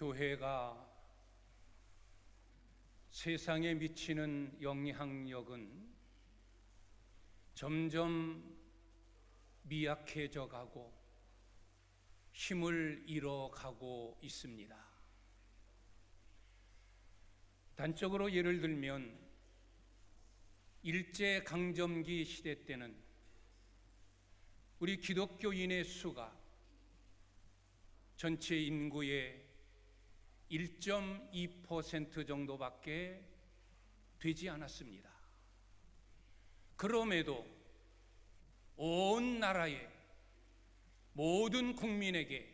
교회가 세상에 미치는 영향력은 점점 미약해져 가고 힘을 잃어가고 있습니다. 단적으로 예를 들면 일제강점기 시대 때는 우리 기독교인의 수가 전체 인구의 1.2% 정도밖에 되지 않았습니다. 그럼에도 온 나라의 모든 국민에게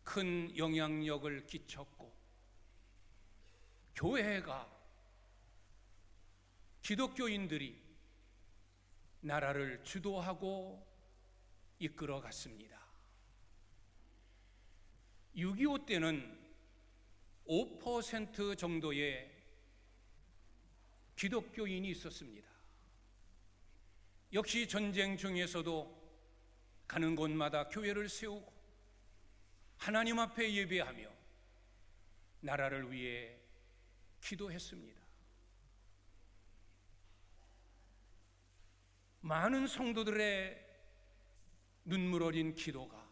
큰 영향력을 끼쳤고, 교회가, 기독교인들이 나라를 주도하고 이끌어 갔습니다. 6.25 때는 5% 정도의 기독교인이 있었습니다. 역시 전쟁 중에서도 가는 곳마다 교회를 세우고 하나님 앞에 예배하며 나라를 위해 기도했습니다. 많은 성도들의 눈물 어린 기도가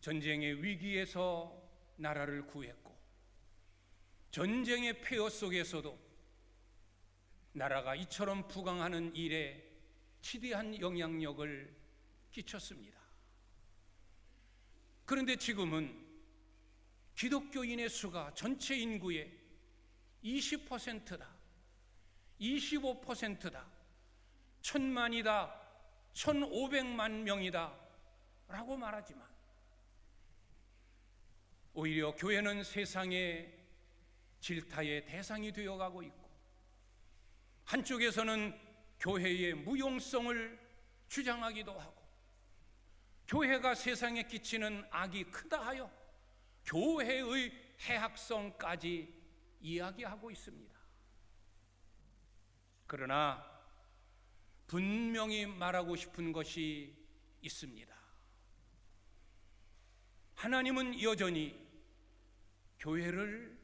전쟁의 위기에서 나라를 구했고, 전쟁의 폐허 속에서도 나라가 이처럼 부강하는 일에 지대한 영향력을 끼쳤습니다. 그런데 지금은 기독교인의 수가 전체 인구의 20%다, 25%다, 1000만이다, 1500만 명이다 라고 말하지만, 오히려 교회는 세상의 질타의 대상이 되어가고 있고, 한쪽에서는 교회의 무용성을 주장하기도 하고, 교회가 세상에 끼치는 악이 크다 하여 교회의 해악성까지 이야기하고 있습니다. 그러나 분명히 말하고 싶은 것이 있습니다. 하나님은 여전히 교회를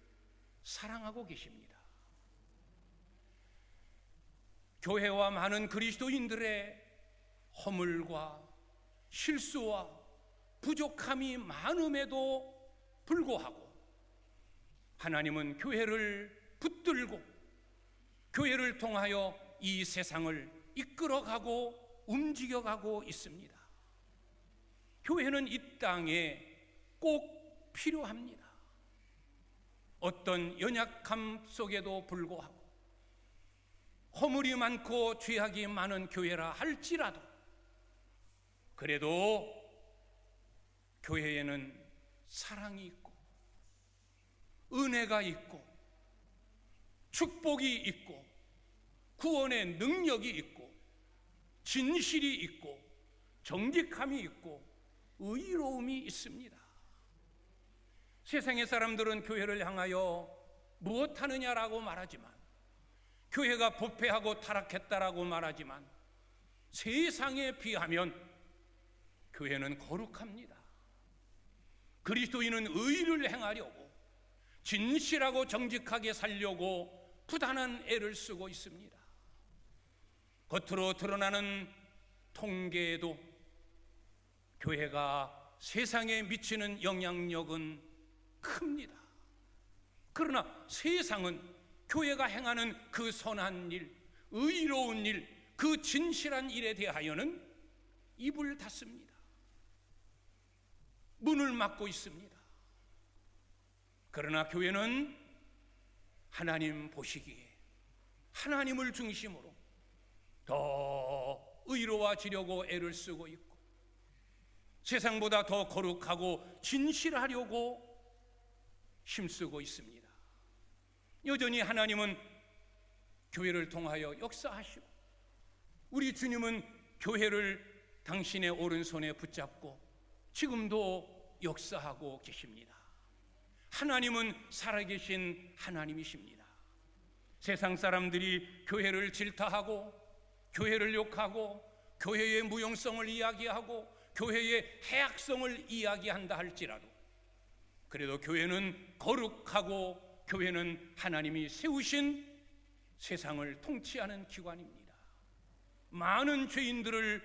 사랑하고 계십니다. 교회와 많은 그리스도인들의 허물과 실수와 부족함이 많음에도 불구하고 하나님은 교회를 붙들고 교회를 통하여 이 세상을 이끌어가고 움직여가고 있습니다. 교회는 이 땅에 꼭 필요합니다. 어떤 연약함 속에도 불구하고, 허물이 많고 죄악이 많은 교회라 할지라도, 그래도 교회에는 사랑이 있고 은혜가 있고 축복이 있고 구원의 능력이 있고 진실이 있고 정직함이 있고 의로움이 있습니다. 세상의 사람들은 교회를 향하여 무엇하느냐라고 말하지만, 교회가 부패하고 타락했다라고 말하지만, 세상에 비하면 교회는 거룩합니다. 그리스도인은 의를 행하려고, 진실하고 정직하게 살려고 부단한 애를 쓰고 있습니다. 겉으로 드러나는 통계에도 교회가 세상에 미치는 영향력은 큽니다. 그러나 세상은 교회가 행하는 그 선한 일, 의로운 일, 그 진실한 일에 대하여는 입을 닫습니다. 문을 막고 있습니다. 그러나 교회는 하나님 보시기에 하나님을 중심으로 더 의로워지려고 애를 쓰고 있고, 세상보다 더 거룩하고 진실하려고 힘쓰고 있습니다. 여전히 하나님은 교회를 통하여 역사하시고, 우리 주님은 교회를 당신의 오른손에 붙잡고 지금도 역사하고 계십니다. 하나님은 살아계신 하나님이십니다. 세상 사람들이 교회를 질타하고 교회를 욕하고 교회의 무용성을 이야기하고 교회의 해악성을 이야기한다 할지라도 그래도 교회는 거룩하고 교회는 하나님이 세우신 세상을 통치하는 기관입니다. 많은 죄인들을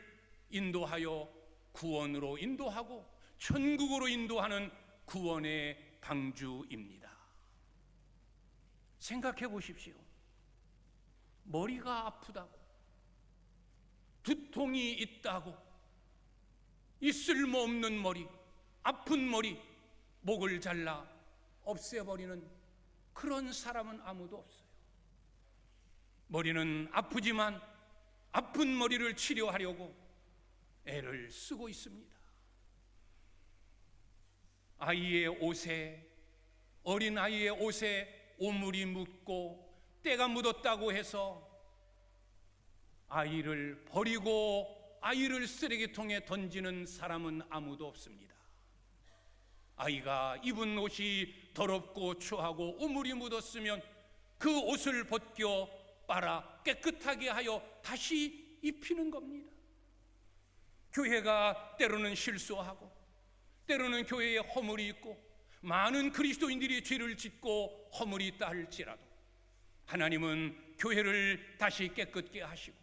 인도하여 구원으로 인도하고 천국으로 인도하는 구원의 방주입니다. 생각해 보십시오. 머리가 아프다고, 두통이 있다고, 이 쓸모없는 머리, 아픈 머리, 목을 잘라 없애버리는 그런 사람은 아무도 없어요. 머리는 아프지만 아픈 머리를 치료하려고 애를 쓰고 있습니다. 아이의 옷에, 어린 아이의 옷에 오물이 묻고 때가 묻었다고 해서 아이를 버리고 아이를 쓰레기통에 던지는 사람은 아무도 없습니다. 아이가 입은 옷이 더럽고 추하고 오물이 묻었으면 그 옷을 벗겨 빨아 깨끗하게 하여 다시 입히는 겁니다. 교회가 때로는 실수하고 때로는 교회에 허물이 있고 많은 그리스도인들이 죄를 짓고 허물이 있다 할지라도 하나님은 교회를 다시 깨끗게 하시고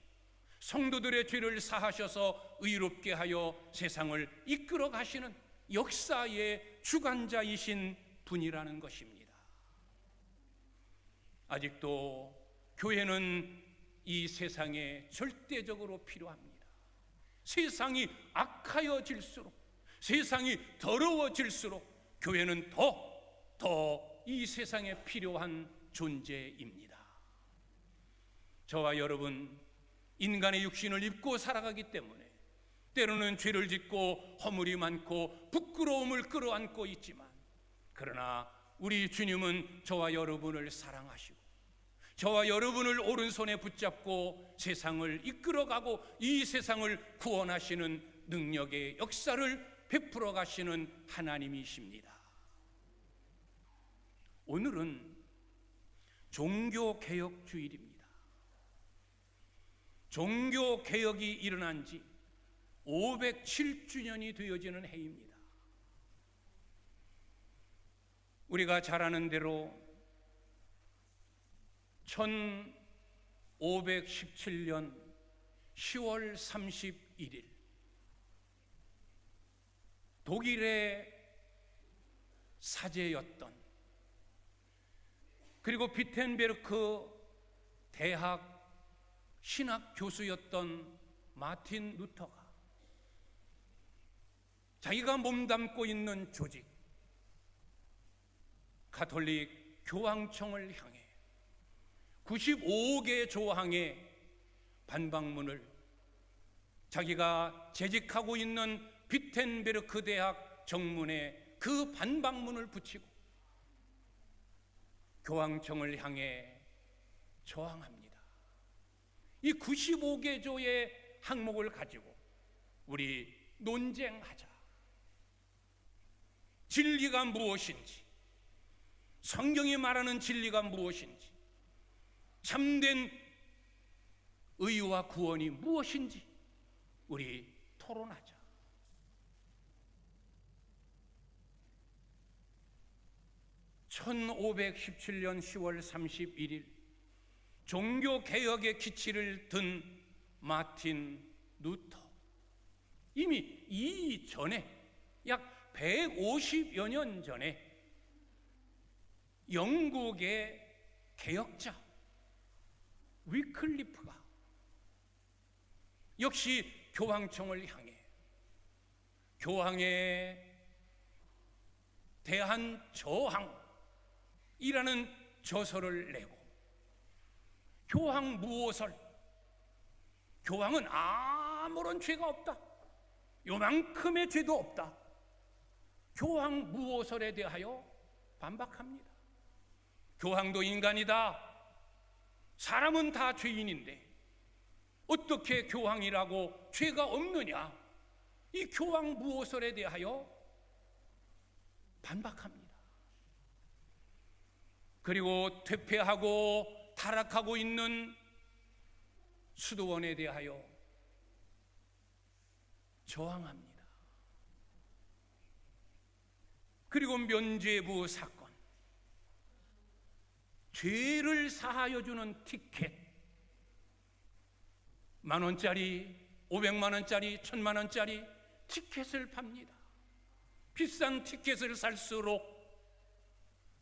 성도들의 죄를 사하셔서 의롭게 하여 세상을 이끌어 가시는 역사의 주관자이신 분이라는 것입니다. 아직도 교회는 이 세상에 절대적으로 필요합니다. 세상이 악하여질수록, 세상이 더러워질수록 교회는 더 이 세상에 필요한 존재입니다. 저와 여러분, 인간의 육신을 입고 살아가기 때문에 때로는 죄를 짓고 허물이 많고 부끄러움을 끌어안고 있지만, 그러나 우리 주님은 저와 여러분을 사랑하시고 저와 여러분을 오른손에 붙잡고 세상을 이끌어가고 이 세상을 구원하시는 능력의 역사를 베풀어 가시는 하나님이십니다. 오늘은 종교개혁주일입니다. 종교개혁이 일어난 지 507주년이 되어지는 해입니다. 우리가 잘 아는 대로 1517년 10월 31일 독일의 사제였던, 그리고 비텐베르크 대학 신학 교수였던 마틴 루터가 자기가 몸담고 있는 조직 가톨릭 교황청을 향해 95개 조항의 반박문을 자기가 재직하고 있는 비텐베르크 대학 정문에 그 반박문을 붙이고 교황청을 향해 저항합니다. 이 95개 조의 항목을 가지고 우리 논쟁하자. 진리가 무엇인지, 성경이 말하는 진리가 무엇인지, 참된 의와 구원이 무엇인지 우리 토론하자. (1517년 10월 31일) 종교개혁의 기치를 든 마틴 루터, 이미 이전에 약 150여 년 전에 영국의 개혁자 위클리프가 역시 교황청을 향해 교황에 대한 저항이라는 저서를 내고, 교황 무오설, 교황은 아무런 죄가 없다, 요만큼의 죄도 없다, 교황 무오설에 대하여 반박합니다. 교황도 인간이다, 사람은 다 죄인인데 어떻게 교황이라고 죄가 없느냐, 이 교황 무오설에 대하여 반박합니다. 그리고 퇴폐하고 타락하고 있는 수도원에 대하여 저항합니다. 그리고 면죄부 사건, 죄를 사하여 주는 티켓, 10,000원짜리, 500만 원짜리, 1,000만 원짜리 티켓을 팝니다. 비싼 티켓을 살수록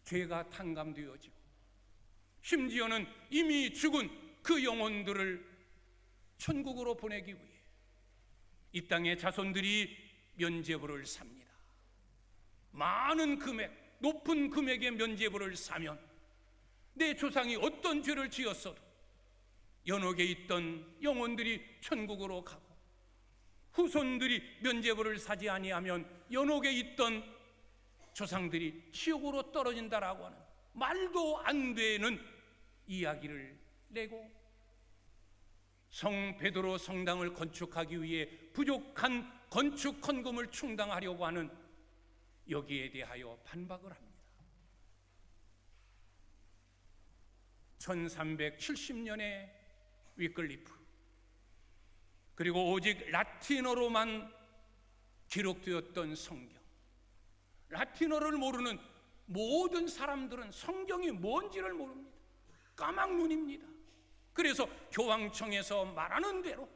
죄가 탕감되어지고, 심지어는 이미 죽은 그 영혼들을 천국으로 보내기 위해 이 땅의 자손들이 면죄부를 삽니다. 많은 금액, 높은 금액의 면죄부를 사면 내 조상이 어떤 죄를 지었어도 연옥에 있던 영혼들이 천국으로 가고, 후손들이 면죄부를 사지 아니하면 연옥에 있던 조상들이 지옥으로 떨어진다라고 하는 말도 안 되는 이야기를 내고, 성 베드로 성당을 건축하기 위해 부족한 건축 헌금을 충당하려고 하는 여기에 대하여 반박을 합니다. 1370년에 위클리프, 그리고 오직 라틴어로만 기록되었던 성경, 라틴어를 모르는 모든 사람들은 성경이 뭔지를 모릅니다. 까막눈입니다. 그래서 교황청에서 말하는 대로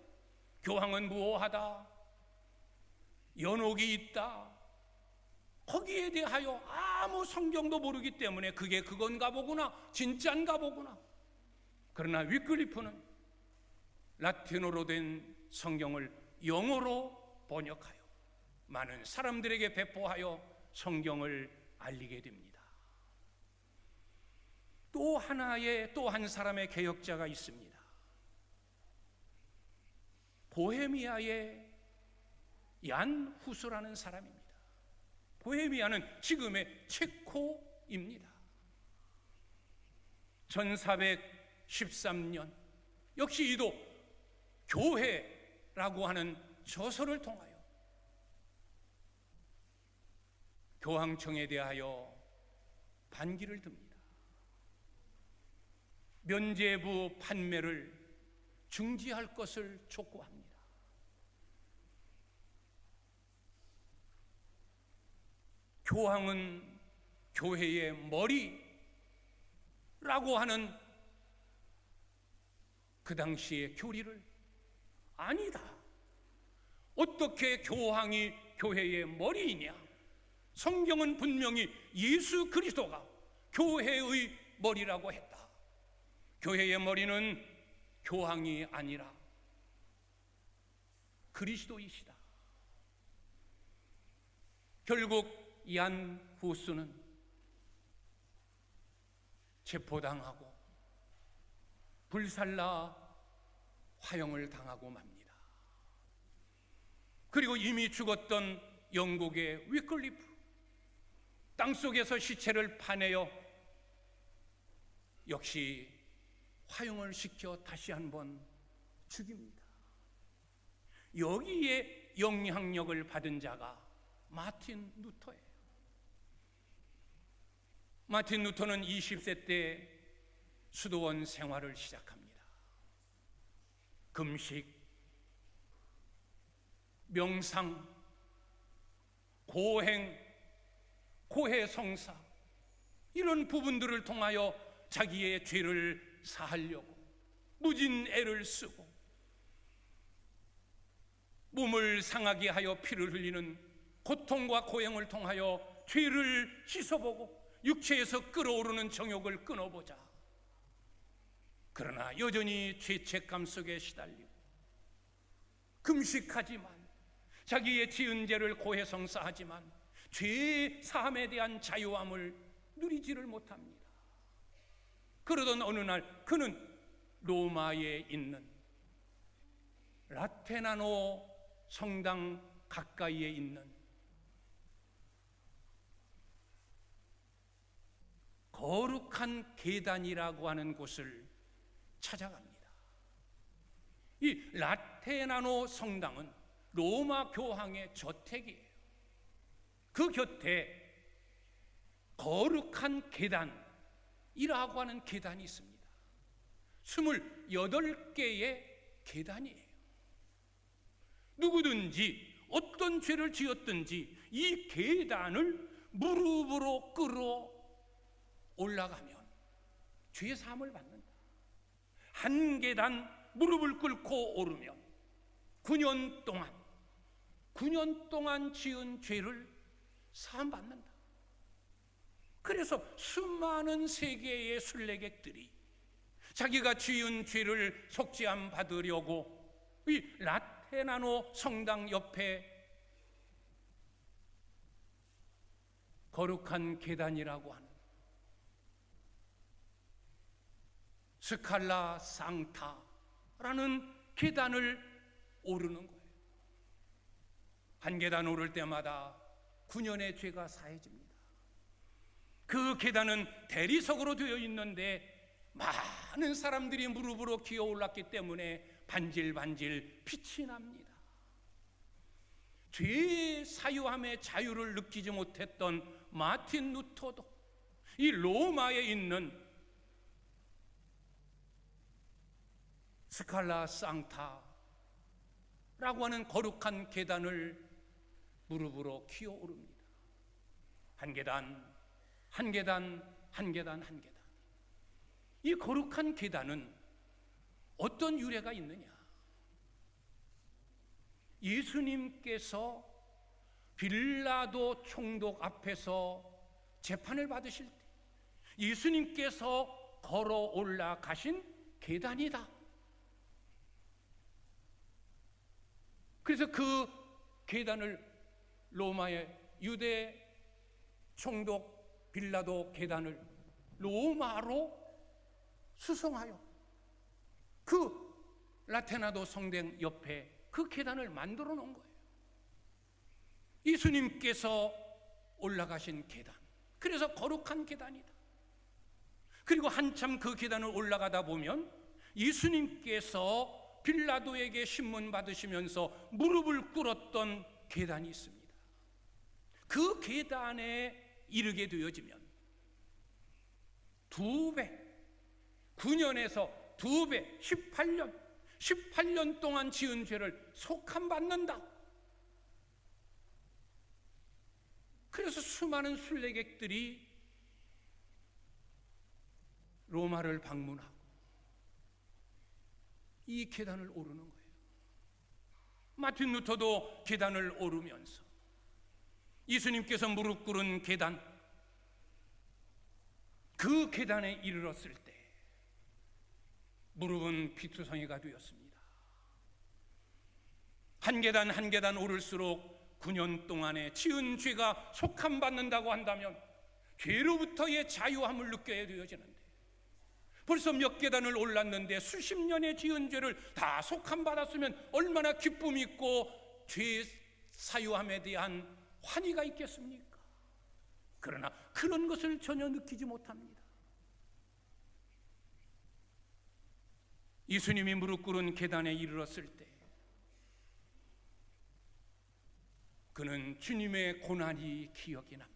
교황은 무오하다, 연옥이 있다, 거기에 대하여 아무 성경도 모르기 때문에 그게 그건가 보구나, 진짜인가 보구나. 그러나 위클리프는 라틴어로 된 성경을 영어로 번역하여 많은 사람들에게 배포하여 성경을 알리게 됩니다. 또 한 사람의 개혁자가 있습니다. 보헤미아의 얀 후스라는 사람입니다. 보헤미아는 지금의 체코입니다. 1413년 역시 이도 교회라고 하는 저서를 통하여 교황청에 대하여 반기를 듭니다. 면죄부 판매를 중지할 것을 촉구합니다. 교황은 교회의 머리라고 하는 그 당시의 교리를, 아니다, 어떻게 교황이 교회의 머리이냐? 성경은 분명히 예수 그리스도가 교회의 머리라고 했다. 교회의 머리는 교황이 아니라 그리스도이시다. 결국 얀 후스는 체포당하고 불살라 화형을 당하고 맙니다. 그리고 이미 죽었던 영국의 위클리프, 땅속에서 시체를 파내어 역시 화형을 시켜 다시 한번 죽입니다. 여기에 영향력을 받은 자가 마틴 루터예요. 마틴 루터는 20세 때 수도원 생활을 시작합니다. 금식, 명상, 고행, 고해성사, 이런 부분들을 통하여 자기의 죄를 사하려고 무진 애를 쓰고, 몸을 상하게 하여 피를 흘리는 고통과 고행을 통하여 죄를 씻어보고 육체에서 끓어오르는 정욕을 끊어보자. 그러나 여전히 죄책감 속에 시달리고 금식하지만, 자기의 지은 죄를 고해성사하지만 죄의 사함에 대한 자유함을 누리지를 못합니다. 그러던 어느 날 그는 로마에 있는 라테나노 성당 가까이에 있는 거룩한 계단이라고 하는 곳을 찾아갑니다. 이 라테나노 성당은 로마 교황의 저택이에요. 그 곁에 거룩한 계단이라고 하는 계단이 있습니다. 28개의 계단이에요. 누구든지 어떤 죄를 지었든지 이 계단을 무릎으로 끌어 올라가면 죄 사함을 받는다. 한 계단 무릎을 꿇고 오르면 9년 동안 지은 죄를 사함 받는다. 그래서 수많은 세계의 순례객들이 자기가 지은 죄를 속죄함 받으려고 이 라테나노 성당 옆에 거룩한 계단이라고 하는 스칼라 상타라는 계단을 오르는 거예요. 한 계단 오를 때마다 9년의 죄가 사해집니다. 그 계단은 대리석으로 되어 있는데 많은 사람들이 무릎으로 기어 올랐기 때문에 반질반질 빛이 납니다. 죄의 사유함의 자유를 느끼지 못했던 마틴 루터도 이 로마에 있는 스칼라 상타라고 하는 거룩한 계단을 무릎으로 기어 오릅니다. 한 계단, 한 계단, 한 계단, 한 계단. 이 거룩한 계단은 어떤 유래가 있느냐? 예수님께서 빌라도 총독 앞에서 재판을 받으실 때 예수님께서 걸어 올라가신 계단이다. 그래서 그 계단을 로마의 유대 총독 빌라도 계단을 로마로 수송하여 그 라테나도 성당 옆에 그 계단을 만들어 놓은 거예요. 예수님께서 올라가신 계단, 그래서 거룩한 계단이다. 그리고 한참 그 계단을 올라가다 보면 예수님께서 빌라도에게 신문 받으시면서 무릎을 꿇었던 계단이 있습니다. 그 계단에 이르게 되어지면 2배, 9년에서 2배, 18년 동안 지은 죄를 속함받는다. 그래서 수많은 순례객들이 로마를 방문하고 이 계단을 오르는 거예요. 마틴 루터도 계단을 오르면서 예수님께서 무릎 꿇은 계단, 그 계단에 이르렀을 때 무릎은 피투성이가 되었습니다. 한 계단 한 계단 오를수록 9년 동안에 지은 죄가 속함받는다고 한다면 죄로부터의 자유함을 느껴야 되어지는데 벌써 몇 계단을 올랐는데 수십 년의 지은 죄를 다 속함받았으면 얼마나 기쁨이 있고 죄 사유함에 대한 환희가 있겠습니까? 그러나 그런 것을 전혀 느끼지 못합니다. 예수님이 무릎 꿇은 계단에 이르렀을 때 그는 주님의 고난이 기억이 납니다.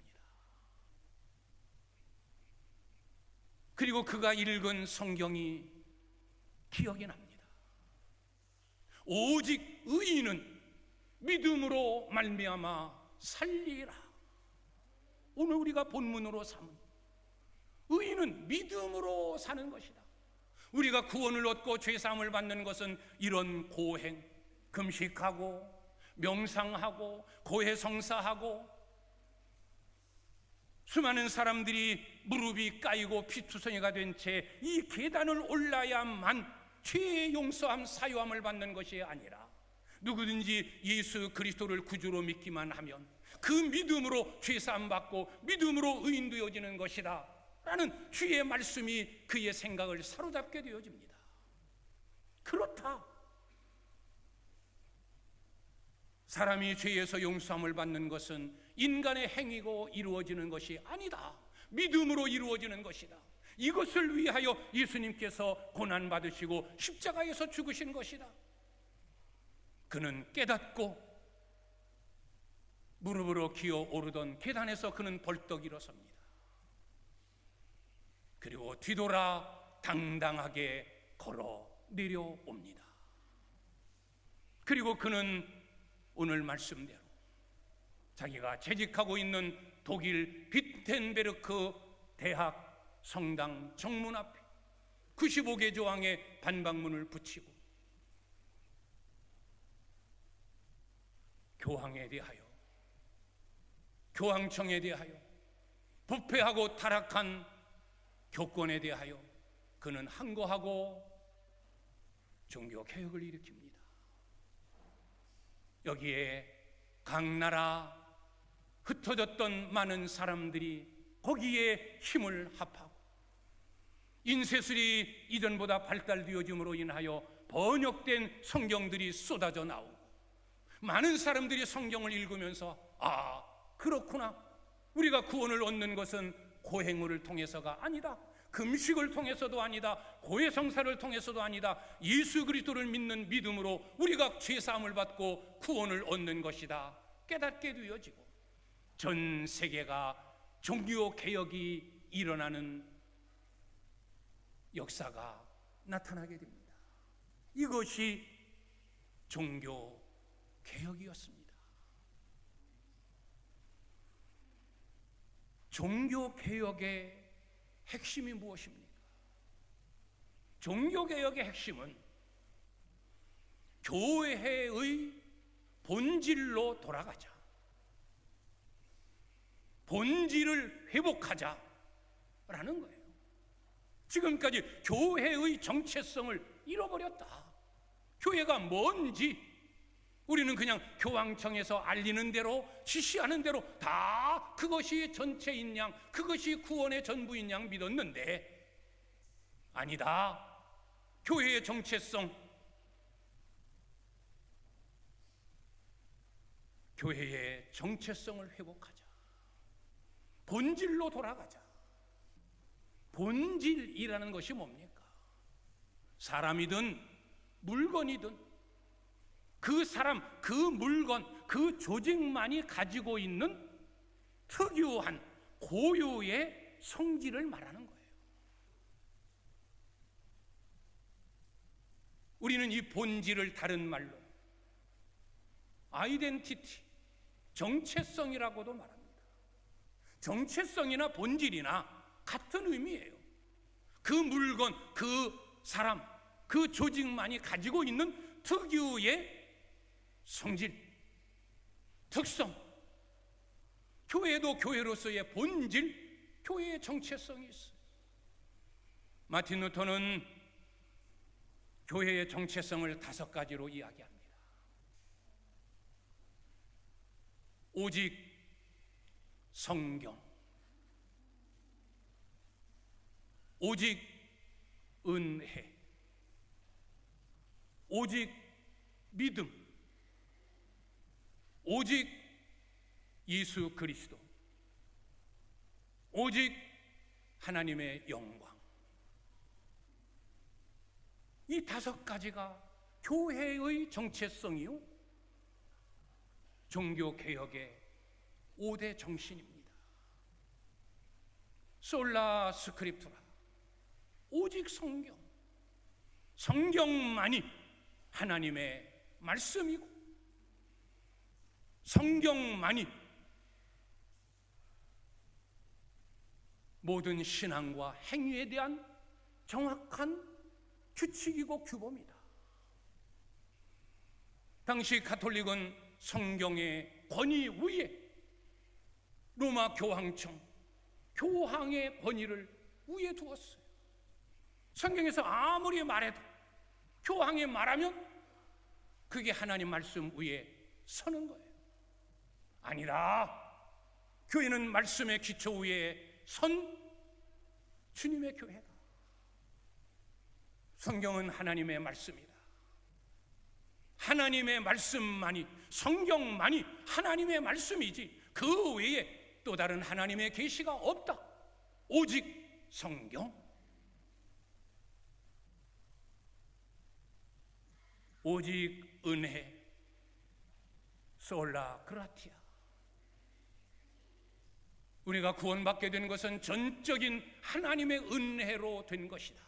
그리고 그가 읽은 성경이 기억이 납니다. 오직 의인은 믿음으로 말미암아 살리라. 오늘 우리가 본문으로 삼은 의인은 믿음으로 사는 것이다. 우리가 구원을 얻고 죄사함을 받는 것은 이런 고행, 금식하고 명상하고 고해성사하고 수많은 사람들이 무릎이 까이고 피투성이가 된 채 이 계단을 올라야만 죄의 용서함 사유함을 받는 것이 아니라 누구든지 예수 그리스도를 구주로 믿기만 하면 그 믿음으로 죄사함 받고 믿음으로 의인 되어지는 것이다 라는 주의 말씀이 그의 생각을 사로잡게 되어집니다. 그렇다. 사람이 죄에서 용서함을 받는 것은 인간의 행위고 이루어지는 것이 아니다. 믿음으로 이루어지는 것이다. 이것을 위하여 예수님께서 고난받으시고 십자가에서 죽으신 것이다. 그는 깨닫고 무릎으로 기어 오르던 계단에서 그는 벌떡 일어섭니다. 그리고 뒤돌아 당당하게 걸어 내려옵니다. 그리고 그는 오늘 말씀대로 자기가 재직하고 있는 독일 비텐베르크 대학 성당 정문 앞에 95개 조항의 반박문을 붙이고 교황에 대하여, 교황청에 대하여, 부패하고 타락한 교권에 대하여 그는 항거하고 종교개혁을 일으킵니다. 여기에 각 나라 흩어졌던 많은 사람들이 거기에 힘을 합하고 인쇄술이 이전보다 발달되어짐으로 인하여 번역된 성경들이 쏟아져 나오고 많은 사람들이 성경을 읽으면서 아, 그렇구나, 우리가 구원을 얻는 것은 고행을 통해서가 아니다, 금식을 통해서도 아니다, 고해성사를 통해서도 아니다, 예수 그리스도를 믿는 믿음으로 우리가 죄사함을 받고 구원을 얻는 것이다 깨닫게 되어지고 전 세계가 종교개혁이 일어나는 역사가 나타나게 됩니다. 이것이 종교개혁이었습니다. 종교개혁의 핵심이 무엇입니까? 종교개혁의 핵심은 교회의 본질로 돌아가자, 본질을 회복하자라는 거예요. 지금까지 교회의 정체성을 잃어버렸다. 교회가 뭔지 우리는 그냥 교황청에서 알리는 대로, 지시하는 대로 다 그것이 전체인 양, 그것이 구원의 전부인 양 믿었는데 아니다. 교회의 정체성, 교회의 정체성을 회복하자, 본질로 돌아가자. 본질이라는 것이 뭡니까? 사람이든 물건이든 그 사람, 그 물건, 그 조직만이 가지고 있는 특유한 고유의 성질을 말하는 거예요. 우리는 이 본질을 다른 말로 아이덴티티, 정체성이라고도 말합니다. 정체성이나 본질이나 같은 의미예요. 그 물건, 그 사람, 그 조직만이 가지고 있는 특유의 성질, 특성. 교회도 교회로서의 본질, 교회의 정체성이 있어요. 마틴 루터는 교회의 정체성을 5가지로 이야기합니다. 오직 성경, 오직 은혜, 오직 믿음, 오직 예수 그리스도, 오직 하나님의 영광. 이 5가지가 교회의 정체성이요, 종교개혁의 5대 정신입니다. 솔라 스크립투라, 오직 성경, 성경만이 하나님의 말씀이고 성경만이 모든 신앙과 행위에 대한 정확한 규칙이고 규범이다. 당시 가톨릭은 성경의 권위 위에 로마 교황청, 교황의 권위를 위에 두었어요. 성경에서 아무리 말해도 교황이 말하면 그게 하나님 말씀 위에 서는 거예요. 아니라 교회는 말씀의 기초 위에 선 주님의 교회다. 성경은 하나님의 말씀이다. 하나님의 말씀만이, 성경만이 하나님의 말씀이지 그 외에 또 다른 하나님의 계시가 없다. 오직 성경, 오직 은혜, 솔라 그라티아. 우리가 구원받게 된 것은 전적인 하나님의 은혜로 된 것이다.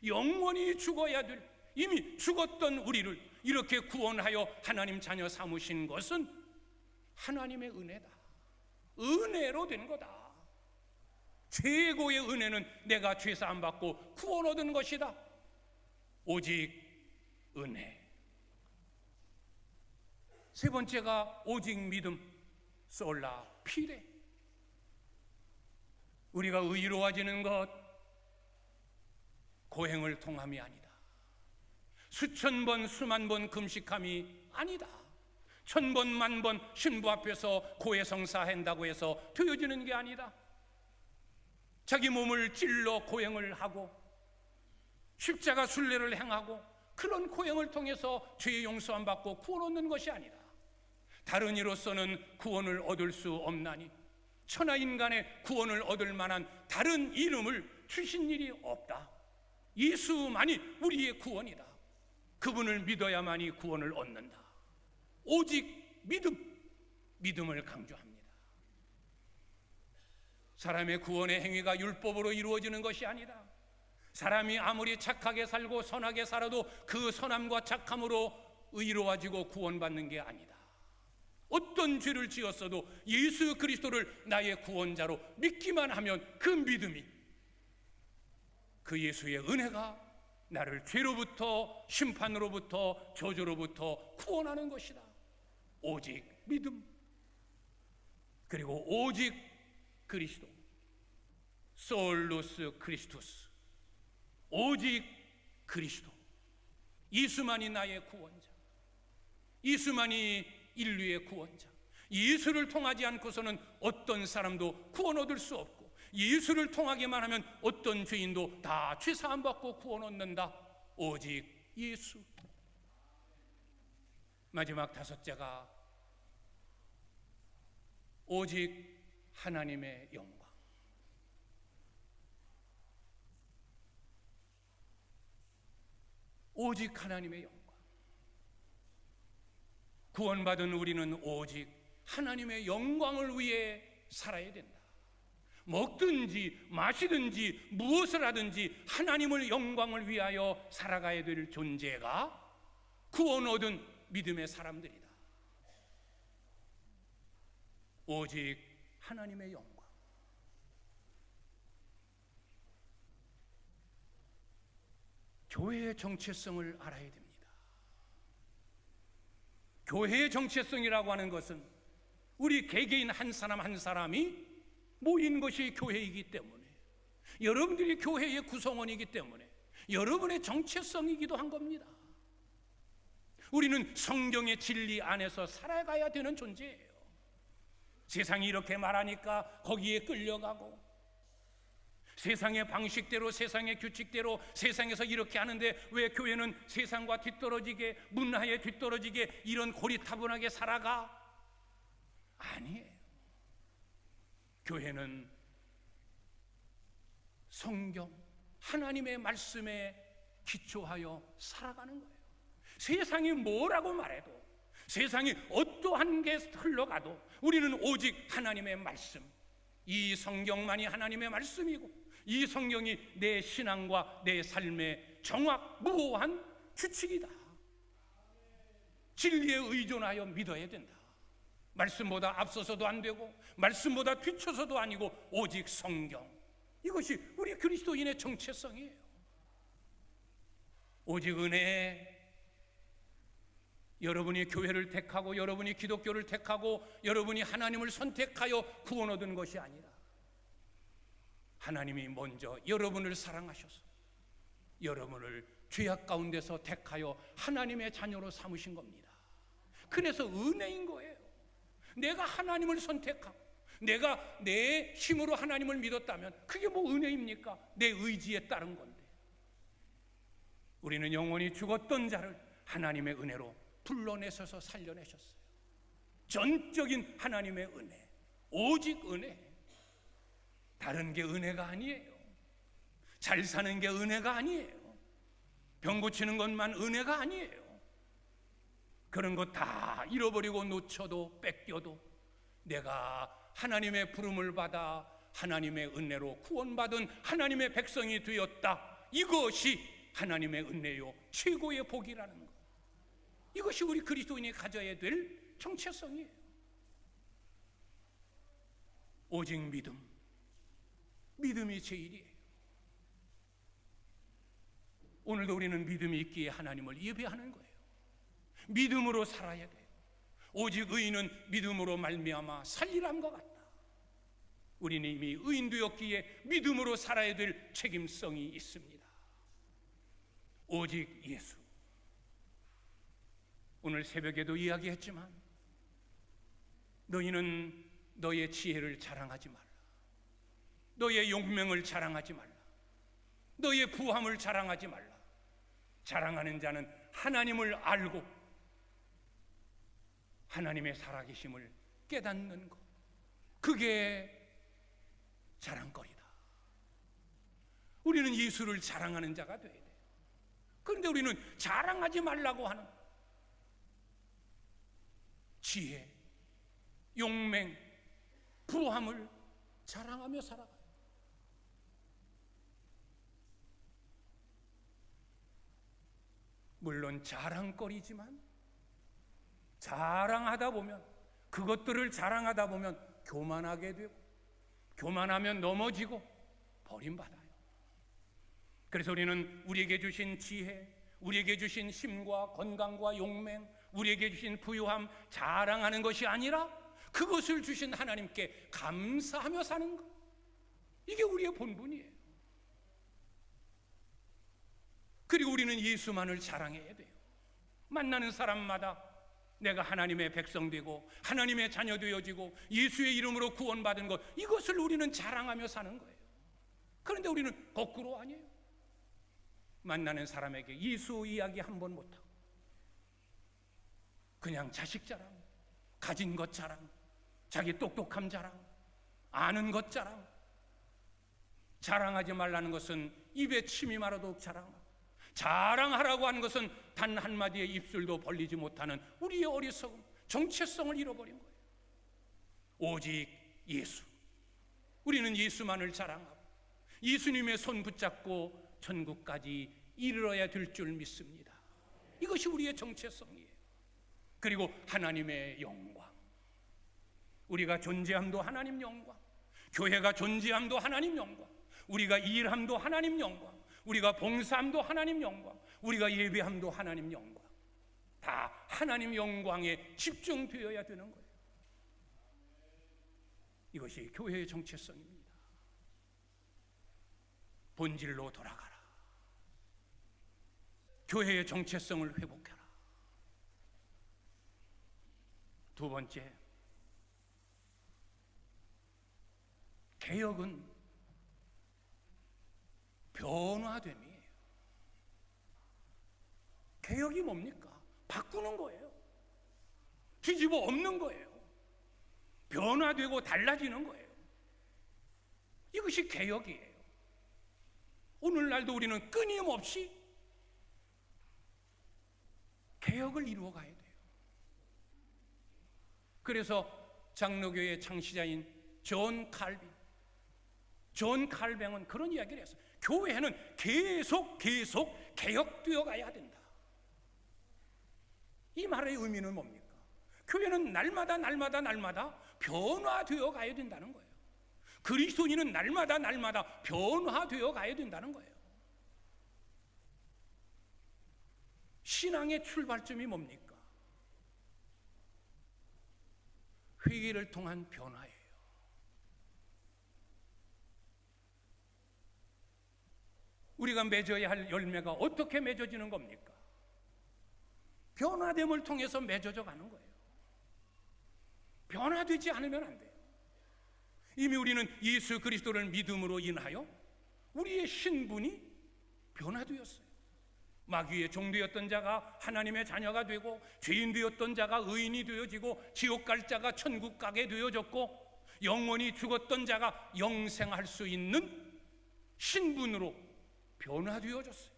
영원히 죽어야 될, 이미 죽었던 우리를 이렇게 구원하여 하나님 자녀 삼으신 것은 하나님의 은혜다. 은혜로 된 거다. 최고의 은혜는 내가 죄사함 받고 구원 얻은 것이다. 오직 은혜. 세 번째가 오직 믿음, 솔라 피데. 우리가 의로워지는 것 고행을 통함이 아니다. 수천 번 수만 번 금식함이 아니다. 천 번 만 번 신부 앞에서 고해성사한다고 해서 되어지는 게 아니다. 자기 몸을 찔러 고행을 하고 십자가 순례를 행하고 그런 고행을 통해서 죄의 용서함 받고 구원 얻는 것이 아니다. 다른 이로서는 구원을 얻을 수 없나니 천하 인간의 구원을 얻을 만한 다른 이름을 주신 일이 없다. 예수만이 우리의 구원이다. 그분을 믿어야만이 구원을 얻는다. 오직 믿음을 강조합니다. 사람의 구원의 행위가 율법으로 이루어지는 것이 아니다. 사람이 아무리 착하게 살고 선하게 살아도 그 선함과 착함으로 의로워지고 구원받는 게 아니다. 어떤 죄를 지었어도 예수 그리스도를 나의 구원자로 믿기만 하면 그 믿음이, 그 예수의 은혜가 나를 죄로부터, 심판으로부터, 저주로부터 구원하는 것이다. 오직 믿음, 그리고 오직 그리스도, 솔루스 크리스투스, 오직 그리스도. 예수만이 나의 구원자, 예수만이 인류의 구원자. 예수를 통하지 않고서는 어떤 사람도 구원 얻을 수 없고, 예수를 통하기만 하면 어떤 죄인도 다 죄사함 받고 구원 얻는다. 오직 예수. 마지막 다섯째가 오직 하나님의 영광. 오직 하나님의 영광. 구원받은 우리는 오직 하나님의 영광을 위해 살아야 된다. 먹든지 마시든지 무엇을 하든지 하나님의 영광을 위하여 살아가야 될 존재가 구원 얻은 믿음의 사람들이다. 오직 하나님의 영광. 교회의 정체성을 알아야 됩니다. 교회의 정체성이라고 하는 것은 우리 개개인 한 사람 한 사람이 모인 것이 교회이기 때문에, 여러분들이 교회의 구성원이기 때문에 여러분의 정체성이기도 한 겁니다. 우리는 성경의 진리 안에서 살아가야 되는 존재예요. 세상이 이렇게 말하니까 거기에 끌려가고, 세상의 방식대로, 세상의 규칙대로, 세상에서 이렇게 하는데 왜 교회는 세상과 뒤떨어지게, 문화에 뒤떨어지게 이런 고리타분하게 살아가? 아니에요. 교회는 성경, 하나님의 말씀에 기초하여 살아가는 거예요. 세상이 뭐라고 말해도, 세상이 어떠한 게 흘러가도 우리는 오직 하나님의 말씀, 이 성경만이 하나님의 말씀이고, 이 성경이 내 신앙과 내 삶의 정확무오한 규칙이다. 진리에 의존하여 믿어야 된다. 말씀보다 앞서서도 안 되고 말씀보다 뒤쳐서도 아니고 오직 성경. 이것이 우리 그리스도인의 정체성이에요. 오직 은혜. 여러분이 교회를 택하고 여러분이 기독교를 택하고 여러분이 하나님을 선택하여 구원 얻은 것이 아니라 하나님이 먼저 여러분을 사랑하셔서 여러분을 죄악 가운데서 택하여 하나님의 자녀로 삼으신 겁니다. 그래서 은혜인 거예요. 내가 하나님을 선택하고 내가 내 힘으로 하나님을 믿었다면 그게 뭐 은혜입니까? 내 의지에 따른 건데. 우리는 영원히 죽었던 자를 하나님의 은혜로 불러내셔서 살려내셨어요. 전적인 하나님의 은혜, 오직 은혜. 다른 게 은혜가 아니에요. 잘 사는 게 은혜가 아니에요. 병 고치는 것만 은혜가 아니에요. 그런 거 다 잃어버리고 놓쳐도 뺏겨도 내가 하나님의 부름을 받아 하나님의 은혜로 구원받은 하나님의 백성이 되었다. 이것이 하나님의 은혜요 최고의 복이라는 것. 이것이 우리 그리스도인이 가져야 될 정체성이에요. 오직 믿음이 제일이에요. 오늘도 우리는 믿음이 있기에 하나님을 예배하는 거예요. 믿음으로 살아야 돼요. 오직 의인은 믿음으로 말미암아 살리람과 같다. 우리는 이미 의인 되었기에 믿음으로 살아야 될 책임성이 있습니다. 오직 예수. 오늘 새벽에도 이야기했지만 너희는 너의 지혜를 자랑하지 말라. 너의 용맹을 자랑하지 말라. 너의 부함을 자랑하지 말라. 자랑하는 자는 하나님을 알고 하나님의 살아계심을 깨닫는 것, 그게 자랑거리다. 우리는 예수를 자랑하는 자가 돼야 돼요. 그런데 우리는 자랑하지 말라고 하는 지혜, 용맹, 부함을 자랑하며 살아가요. 물론 자랑거리지만 자랑하다 보면, 그것들을 자랑하다 보면 교만하게 되고, 교만하면 넘어지고 버림받아요. 그래서 우리는 우리에게 주신 지혜, 우리에게 주신 힘과 건강과 용맹, 우리에게 주신 부유함 자랑하는 것이 아니라 그것을 주신 하나님께 감사하며 사는 것, 이게 우리의 본분이에요. 그리고 우리는 예수만을 자랑해야 돼요. 만나는 사람마다 내가 하나님의 백성 되고 하나님의 자녀 되어지고 예수의 이름으로 구원받은 것, 이것을 우리는 자랑하며 사는 거예요. 그런데 우리는 거꾸로 아니에요. 만나는 사람에게 예수 이야기 한 번 못하고 그냥 자식 자랑, 가진 것 자랑, 자기 똑똑함 자랑, 아는 것 자랑. 자랑하지 말라는 것은 입에 침이 마르도록 자랑하고, 자랑하라고 하는 것은 단 한마디의 입술도 벌리지 못하는 우리의 어리석음, 정체성을 잃어버린 거예요. 오직 예수. 우리는 예수만을 자랑하고 예수님의 손 붙잡고 천국까지 이르러야 될 줄 믿습니다. 이것이 우리의 정체성이에요. 그리고 하나님의 영광. 우리가 존재함도 하나님 영광, 교회가 존재함도 하나님 영광, 우리가 일함도 하나님 영광, 우리가 봉사함도 하나님 영광, 우리가 예배함도 하나님 영광, 다 하나님 영광에 집중되어야 되는 거예요. 이것이 교회의 정체성입니다. 본질로 돌아가라. 교회의 정체성을 회복해라. 두 번째, 개혁은 변화됨이에요. 개혁이 뭡니까? 바꾸는 거예요. 뒤집어 엎는 거예요. 변화되고 달라지는 거예요. 이것이 개혁이에요. 오늘날도 우리는 끊임없이 개혁을 이루어 가야 돼요. 그래서 장로교의 창시자인 존 칼뱅은 그런 이야기를 했어요. 교회는 계속 개혁되어 가야 된다. 이 말의 의미는 뭡니까? 교회는 날마다 변화되어 가야 된다는 거예요. 그리스도인은 날마다 변화되어 가야 된다는 거예요. 신앙의 출발점이 뭡니까? 회개를 통한 변화예요. 우리가 맺어야 할 열매가 어떻게 맺어지는 겁니까? 변화됨을 통해서 맺어져 가는 거예요. 변화되지 않으면 안 돼요. 이미 우리는 예수 그리스도를 믿음으로 인하여 우리의 신분이 변화되었어요. 마귀의 종되었던 자가 하나님의 자녀가 되고, 죄인 되었던 자가 의인이 되어지고, 지옥 갈 자가 천국 가게 되어졌고, 영원히 죽었던 자가 영생할 수 있는 신분으로 변화되어졌어요.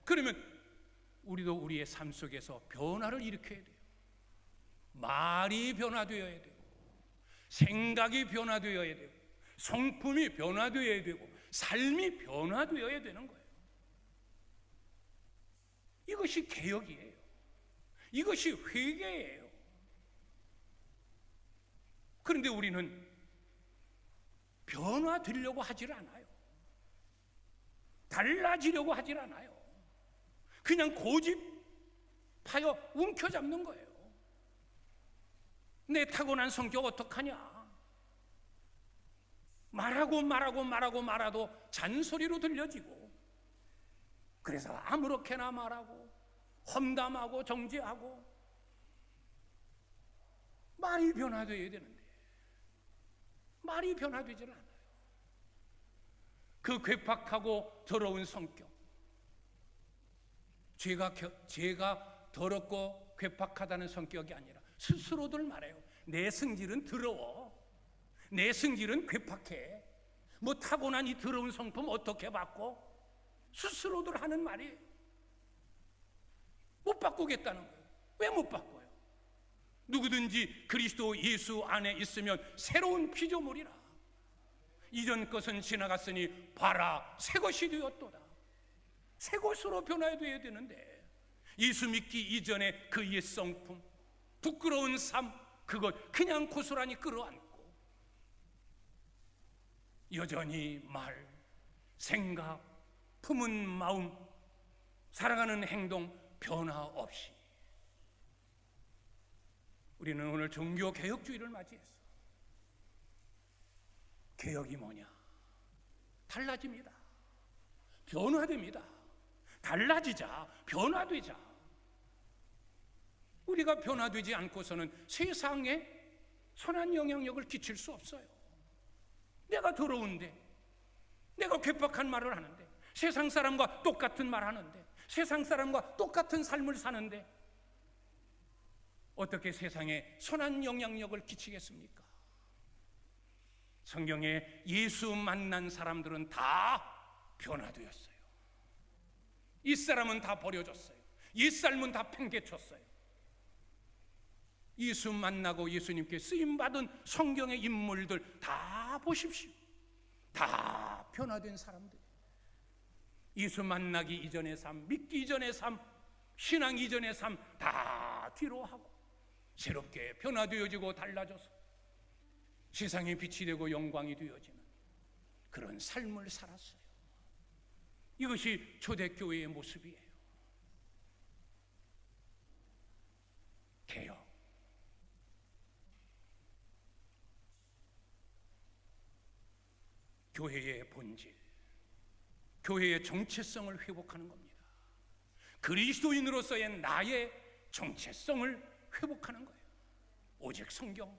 그러면 우리도 우리의 삶 속에서 변화를 일으켜야 돼요. 말이 변화되어야 되고, 생각이 변화되어야 되고, 성품이 변화되어야 되고, 삶이 변화되어야 되는 거예요. 이것이 개혁이에요. 이것이 회개예요. 그런데 우리는 변화되려고 하질 않아요. 달라지려고 하질 않아요. 그냥 고집하여 움켜잡는 거예요. 내 타고난 성격 어떡하냐? 말아도 잔소리로 들려지고, 그래서 아무렇게나 말하고 험담하고 정죄하고. 말이 변화되어야 되는데 말이 변화되질 않아요. 그 괴팍하고 더러운 성격, 제가 더럽고 괴팍하다는 성격이 아니라 스스로들 말해요. 내 성질은 더러워, 내 성질은 괴팍해, 뭐 타고난 이 더러운 성품 어떻게 바꿔? 스스로들 하는 말이에요. 못 바꾸겠다는 거예요. 왜 못 바꿔요? 누구든지 그리스도 예수 안에 있으면 새로운 피조물이라. 이전 것은 지나갔으니 봐라, 새 것이 되었도다. 새 것으로 변화되어야 되는데, 예수 믿기 이전에 그 옛 성품, 부끄러운 삶, 그것 그냥 고스란히 끌어안고 여전히 말, 생각, 품은 마음, 살아가는 행동 변화 없이 우리는 오늘 종교개혁주의를 맞이했어. 개혁이 뭐냐? 달라집니다. 변화됩니다. 달라지자, 변화되자. 우리가 변화되지 않고서는 세상에 선한 영향력을 끼칠 수 없어요. 내가 더러운데, 내가 괴팍한 말을 하는데, 세상 사람과 똑같은 말 하는데, 세상 사람과 똑같은 삶을 사는데 어떻게 세상에 선한 영향력을 끼치겠습니까? 성경에 예수 만난 사람들은 다 변화되었어요. 이 사람은 다 버려졌어요. 이 삶은 다 팽개쳤어요. 예수 만나고 예수님께 쓰임받은 성경의 인물들 다 보십시오. 다 변화된 사람들. 예수 만나기 이전의 삶, 믿기 이전의 삶, 신앙 이전의 삶 다 뒤로 하고 새롭게 변화되어지고 달라져서 세상의 빛이 되고 영광이 되어지는 그런 삶을 살았어요. 이것이 초대교회의 모습이에요. 개혁. 교회의 본질, 교회의 정체성을 회복하는 겁니다. 그리스도인으로서의 나의 정체성을 회복하는 거예요. 오직 성경,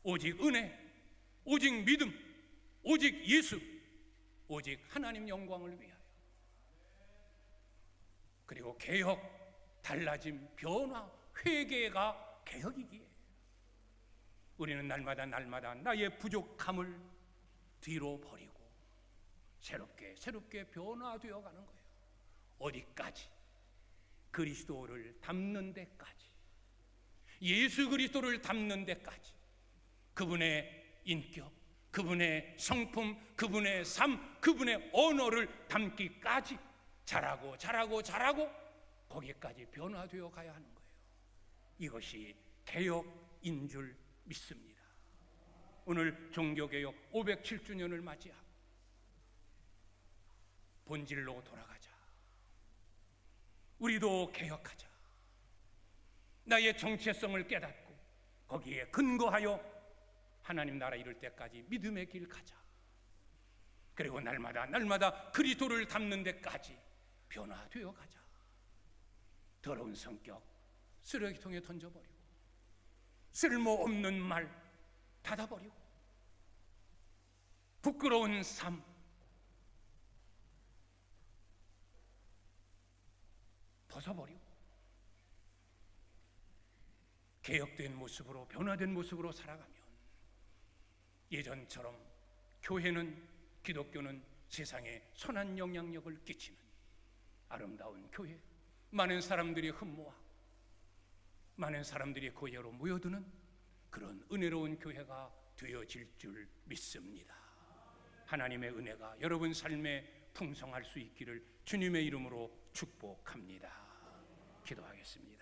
오직 은혜, 오직 믿음, 오직 예수, 오직 하나님 영광을 위하여. 그리고 개혁, 달라짐, 변화, 회개가 개혁이기에 우리는 날마다 나의 부족함을 뒤로 버리고 새롭게 변화되어 가는 거예요. 어디까지? 그리스도를 닮는 데까지, 예수 그리스도를 닮는 데까지, 그분의 인격, 그분의 성품, 그분의 삶, 그분의 언어를 담기까지 자라고 거기까지 변화되어 가야 하는 거예요. 이것이 개혁인 줄 믿습니다. 오늘 종교개혁 507주년을 맞이하고 본질로 돌아가자. 우리도 개혁하자. 나의 정체성을 깨닫고 거기에 근거하여 하나님 나라 이룰 때까지 믿음의 길 가자. 그리고 날마다 그리스도를 닮는 데까지 변화되어 가자. 더러운 성격 쓰레기통에 던져버리고, 쓸모없는 말 닫아버리고, 부끄러운 삶 벗어버리고, 개혁된 모습으로, 변화된 모습으로 살아가면 예전처럼 교회는, 기독교는 세상에 선한 영향력을 끼치는 아름다운 교회, 많은 사람들이 흠모하고 많은 사람들이 교회로 모여드는 그런 은혜로운 교회가 되어질 줄 믿습니다. 하나님의 은혜가 여러분 삶에 풍성할 수 있기를 주님의 이름으로 축복합니다. 기도하겠습니다.